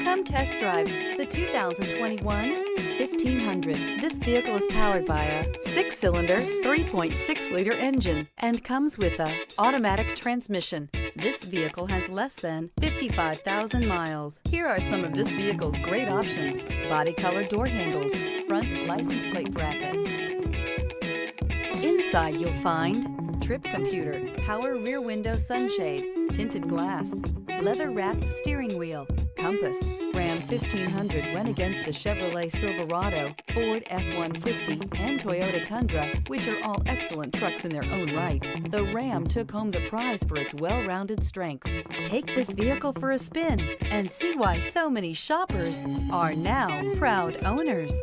Come test drive the 2021 1500. This vehicle is powered by a 6-cylinder, 3.6-liter engine and comes with a automatic transmission. This vehicle has less than 55,000 miles. Here are some of this vehicle's great options: body color door handles, front license plate bracket. Inside you'll find trip computer, power rear window sunshade, tinted glass, leather-wrapped steering wheel, compass. Ram 1500 went against the Chevrolet Silverado, Ford F-150, and Toyota Tundra, which are all excellent trucks in their own right. The Ram took home the prize for its well-rounded strengths. Take this vehicle for a spin and see why so many shoppers are now proud owners.